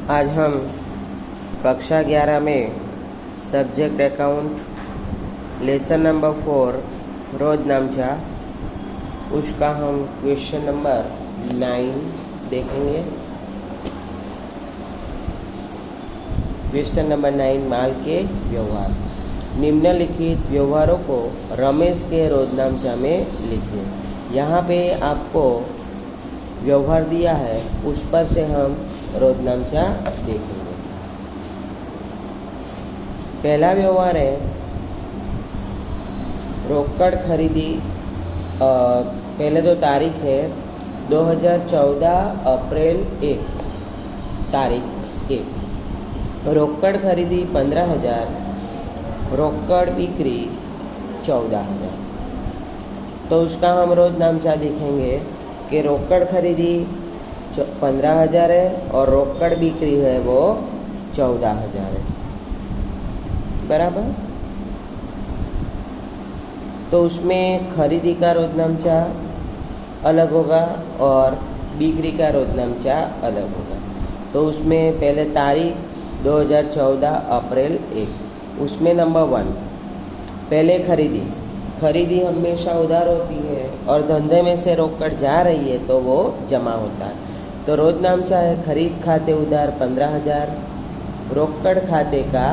आज हम कक्षा 11 में सब्जेक्ट अकाउंट लेसन नंबर 4 रोज नामचा उसका हम क्वेश्चन नंबर 9 देखेंगे। क्वेश्चन नंबर 9, माल के व्यवहार। निम्नलिखित व्यवहारों को रमेश के रोजनामचा में लिखिए। यहाँ पे आपको व्यवहार दिया है, उस पर से हम रोजनामचा देखेंगे। पहला व्यवहार है रोकड़ खरीदी। पहले तो तारीख है 2014 अप्रैल 1, तारीख 1। रोकड़ खरीदी 15,000, रोकड़ बिक्री 14,000। तो उसका हम रोजनामचा देखेंगे कि रोकड़ खरीदी 15,000 है और रोकड़ बिक्री है वो 14,000 है, बराबर। तो उसमें खरीदी का रोजनामचा अलग होगा और बिक्री का रोजनामचा अलग होगा। तो उसमें पहले तारीख 2014 अप्रैल 1, उसमें नंबर 1 पहले खरीदी हमेशा उधार होती है और धंधे में से रोकड़ जा रही है तो वो जमा होता है। तो रोजनामचा है खरीद खाते उधार 15,000, रोकड़ खाते का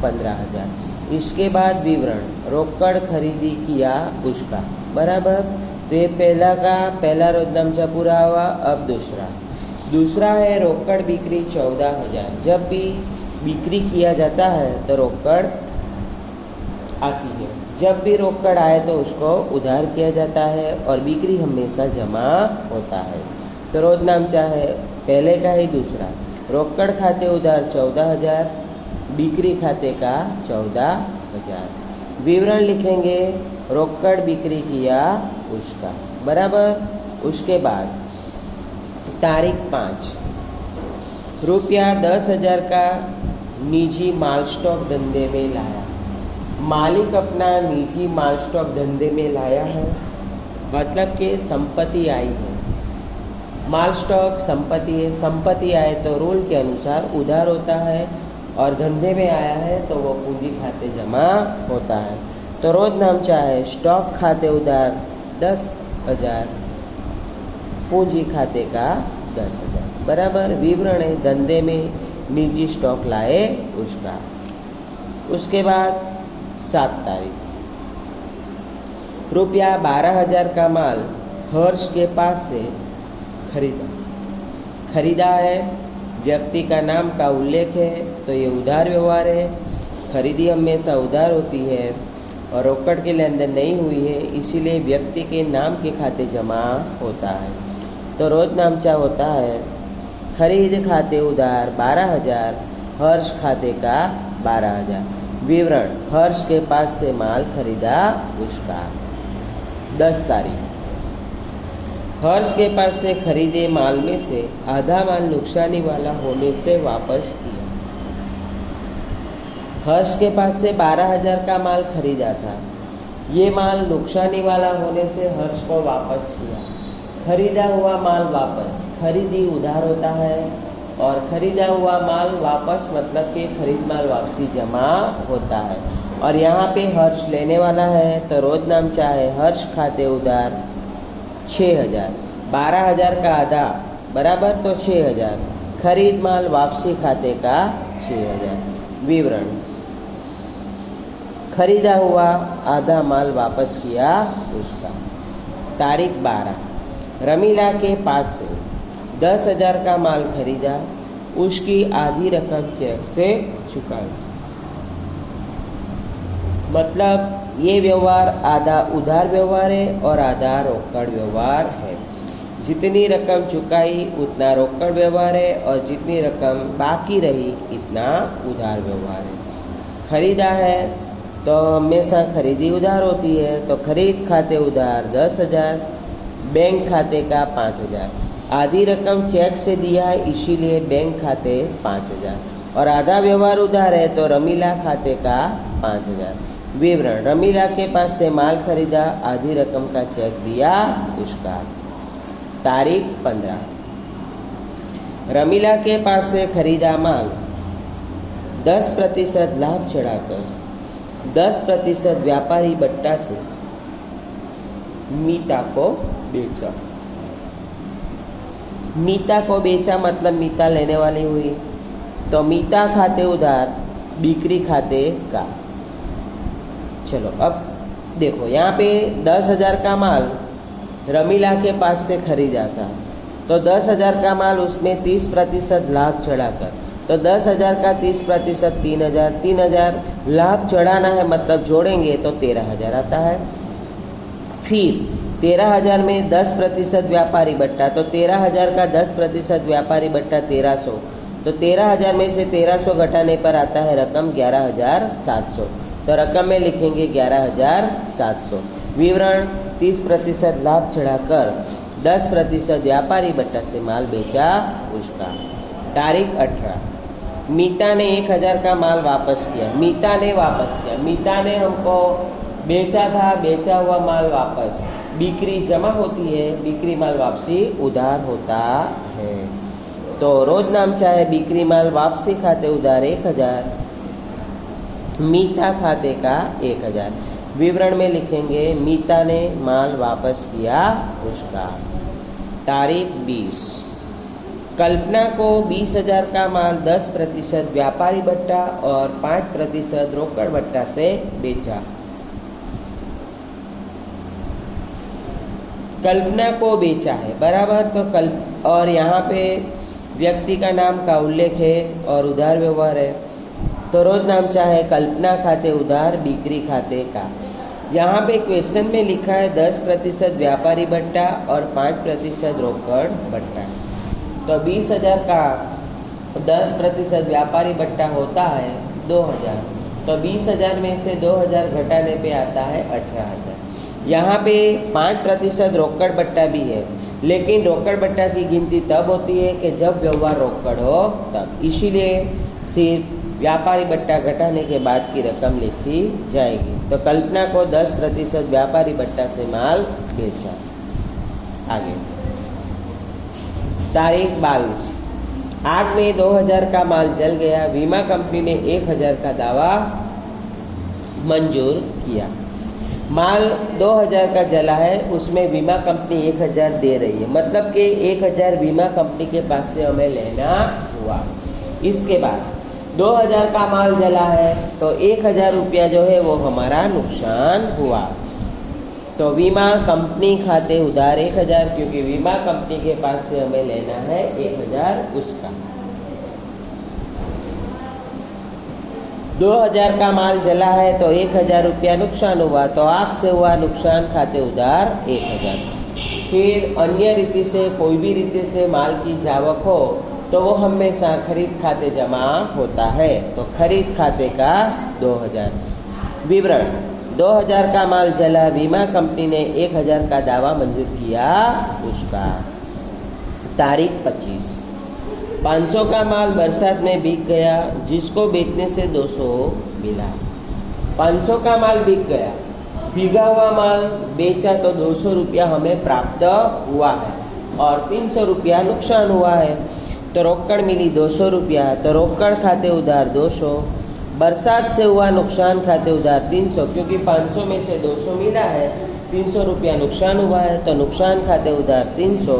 15,000। इसके बाद विवरण, रोकड़ खरीदी किया उसका, बराबर। तो ये पहला रोजनामचा पूरा हुआ। अब दूसरा है रोकड़ बिक्री 14,000। जब भी बिक्री किया जाता है तो रोकड़ आती है। जब भी रोकड़ आए तो उसको उधार किया जाता है और बिक्री हमेशा जमा होता है। तो रोजनामचा है पहले का ही दूसरा। रोकड़ खाते उधार 14,000, बिक्री खाते का 14,000। विवरण लिखेंगे रोकड़ बिक्री किया उसका, बराबर। उसके बाद तारीख 5, रुपया 10,000 का निजी माल स्टॉक धंधे में लाया। मालिक अपना निजी माल स्टॉक धंधे में लाया है, मतलब कि संपत्ति आई है। माल स्टॉक संपत्ति है, संपत्ति आए तो रूल के अनुसार उधार होता है और धंधे में आया है तो वो पूंजी खाते जमा होता है। तो रोजनामचा है स्टॉक खाते उधार 10,000, पूंजी खाते का 10,000, बराबर। विवरण है धंधे में निजी स्टॉक लाए उसका। उसके बाद 7 तारीख, रुपया 12,000 का माल हर्ष के पास से खरीदा है। व्यक्ति का नाम का उल्लेख है तो ये उधार व्यवहार है। खरीदी हमेशा उधार होती है और रोकड़ की लेन देन नहीं हुई है, इसीलिए व्यक्ति के नाम के खाते जमा होता है। तो रोजनामचा होता है खरीद खाते उधार 12,000, हर्ष खाते का 12,000। विवरण, हर्ष के पास से माल खरीदा उसका। 10 तारीख, हर्ष के पास से खरीदे माल में से आधा माल नुकसानी वाला होने से वापस किया। हर्ष के पास से 12,000 का माल खरीदा था, ये माल नुकसानी वाला होने से हर्ष को वापस किया। खरीदा हुआ माल वापस, खरीदी उधार होता है और खरीदा हुआ माल वापस मतलब कि खरीद माल वापसी जमा होता है। और यहाँ पे हर्ष लेने वाला है तो रोजनामचा है हर्ष खाते उधार 6,000, 12,000 का आधा, बराबर, तो 6,000। खरीद माल वापसी खाते का 6,000। विवरण, खरीदा हुआ आधा माल वापस किया उसका। तारीख 12, रमीला के पास से 10,000 का माल खरीदा, उसकी आधी रकम चेक से चुकाई। मतलब ये व्यवहार आधा उधार व्यवहार है और आधा रोकड़ व्यवहार है। जितनी रकम चुकाई उतना रोकड़ व्यवहार है और जितनी रकम बाकी रही इतना उधार व्यवहार है। खरीदा है तो हमेशा खरीदी उधार होती है, तो खरीद खाते उधार 10,000, बैंक खाते का 5,000। आधी रकम चेक से दिया है इसीलिए बैंक खाते 5,000 और आधा व्यवहार उधार है तो रमीला खाते का 5,000। विवरण, रमीला के पास से माल खरीदा, आधी रकम का चेक दिया उसका। तारीख 15, रमीला के पास से खरीदा माल 10% लाभ चढ़ाकर 10% व्यापारी बट्टा से मीता को बेचा। मीता को बेचा मतलब मीता लेने वाली हुई, तो मीता खाते उधार बिक्री खाते का। चलो अब देखो, यहाँ पे 10,000 का माल रमीला के पास से खरीदा था, तो 10,000 का माल उसमें 30% लाभ चढ़ाकर, तो 10,000 का 30% 3,000, 3,000 लाभ चढ़ाना है मतलब जोड़ेंगे तो 13,000 आता है। फिर 13,000 में 10% व्यापारी बट्टा, तो 13,000 का 10% व्यापारी बट्टा 1300, तो 13,000 में से 1300 घटाने पर आता है रकम 11,700, तो रकम में लिखेंगे 11,700। विवरण 30% लाभ चढ़ाकर 10% व्यापारी बट्टा से माल बेचा उसका। तारीख 18, मीता ने 1,000 का माल वापस किया। मीता ने वापस किया, मीता ने हमको बेचा था, बेचा हुआ माल वापस। बिक्री जमा होती है, बिक्री माल वापसी उधार होता है। तो रोज नामचा है बिक्री माल वापसी खाते उधार 1,000, मीता खाते का 1,000। विवरण में लिखेंगे मीता ने माल वापस किया उसका। तारीख 20, कल्पना को 20,000 का माल 10% व्यापारी बट्टा और 5% रोकड़ बट्टा से बेचा। कल्पना को बेचा है बराबर, तो और यहाँ पे व्यक्ति का नाम का उल्लेख है और उधार व्यवहार है, तो रोज नामचा है कल्पना खाते उधार बिक्री खाते का। यहाँ पे क्वेश्चन में लिखा है 10% व्यापारी बट्टा और 5% रोकड़ बट्टा। तो 20,000 का 10% व्यापारी बट्टा होता है 2,000, तो 20,000 में से 2,000 घटाने पे आता है 18,000। यहाँ पे 5% रोकड़ बट्टा भी है, लेकिन रोकड़ बट्टा की गिनती तब होती है कि जब व्यवहार रोकड़ हो तब, इसीलिए सिर्फ व्यापारी बट्टा घटाने के बाद की रकम लिखी जाएगी। तो कल्पना को 10% व्यापारी बट्टा से माल बेचा। आगे तारीख 22, आग में 2,000 का माल जल गया। बीमा कंपनी ने 1,000 का दावा मंजूर किया। माल 2,000 का जला है, उसमें बीमा कंपनी 1,000 दे रही है, मतलब कि 1,000 बीमा कंपनी के पास से हमें लेना हुआ। इसके बाद 2,000 का माल जला है, तो 1,000 रुपया जो है वो हमारा नुकसान हुआ। तो बीमा कंपनी खाते उधार 1,000, क्योंकि बीमा कंपनी के पास से हमें लेना है 1,000 उसका। 2,000 का माल जला है, तो 1,000 रुपया नुकसान हुआ, तो आग से हुआ नुकसान खाते उधार 1,000। फिर अन्य रीति से, कोई भी रीति से माल की जावक हो तो वो हमेशा खरीद खाते जमा होता है, तो खरीद खाते का 2,000। विवरण 2,000 का माल जला, बीमा कंपनी ने 1,000 का दावा मंजूर किया उसका। तारीख 25, 500 का माल बरसात में बिक गया, जिसको बेचने से 200 मिला। 500 का माल बिक गया, भीगा हुआ माल बेचा तो 200 रुपया हमें प्राप्त हुआ है और 300 रुपया नुकसान हुआ है। तो रोकड़ मिली 200 रुपया, तो रोकड़ खाते उधार 200, बरसात से हुआ नुकसान खाते उधार 300, क्योंकि 500 में से 200 मिला है, 300 रुपया नुकसान हुआ है, तो नुकसान खाते उधार 300।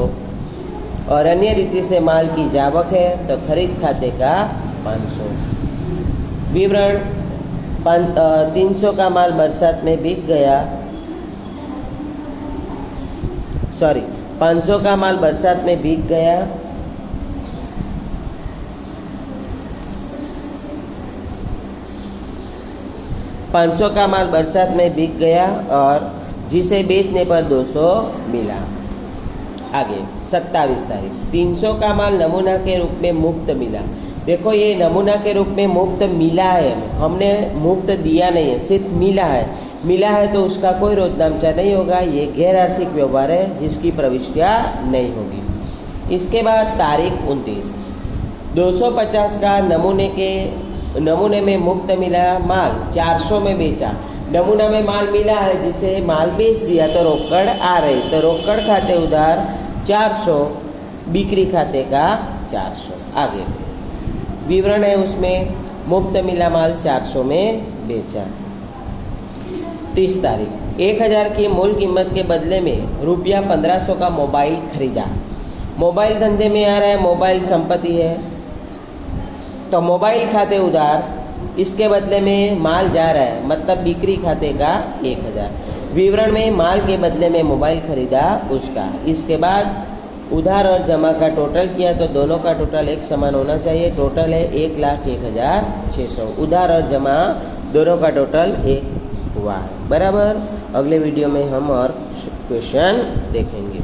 और अन्य रीति से माल की जावक है, तो खरीद खाते का 500। विवरण 300 का माल बरसात में बिक गया, 500 का माल बरसात में बिक गया, 500 का माल बरसात में बिक गया और जिसे बेचने पर 200 मिला। आगे 27 तारीख, 300 का माल नमूना के रूप में मुफ्त मिला। देखो ये नमूना के रूप में मुफ्त मिला है, हमने मुफ्त दिया नहीं है, सिर्फ मिला है। मिला है तो उसका कोई रोजनामचा नहीं होगा, ये गैर आर्थिक व्यवहार है जिसकी प्रविष्टियाँ नहीं होगी। इसके बाद तारीख 29, 250 का नमूने में मुफ्त मिला माल 400 में बेचा। नमूना में माल मिला है, जिसे माल बेच दिया तो रोकड़ आ रही, तो रोकड़ खाते उधार 400, बिक्री खाते का 400। आगे विवरण है उसमें, मुफ्त मिला माल 400 में बेचा। 30 तारीख 1000 की मूल कीमत के बदले में रुपया 1500 का मोबाइल खरीदा। मोबाइल धंधे में आ रहा है, मोबाइल संपत्ति है, तो मोबाइल खाते उधार, इसके बदले में माल जा रहा है, मतलब बिक्री खाते का 1000। विवरण में माल के बदले में मोबाइल खरीदा उसका। इसके बाद उधार और जमा का टोटल किया तो दोनों का टोटल एक समान होना चाहिए। टोटल है 1,01,600। उधार और जमा दोनों का टोटल एक हुआ है, बराबर। अगले वीडियो में हम और क्वेश्चन देखेंगे।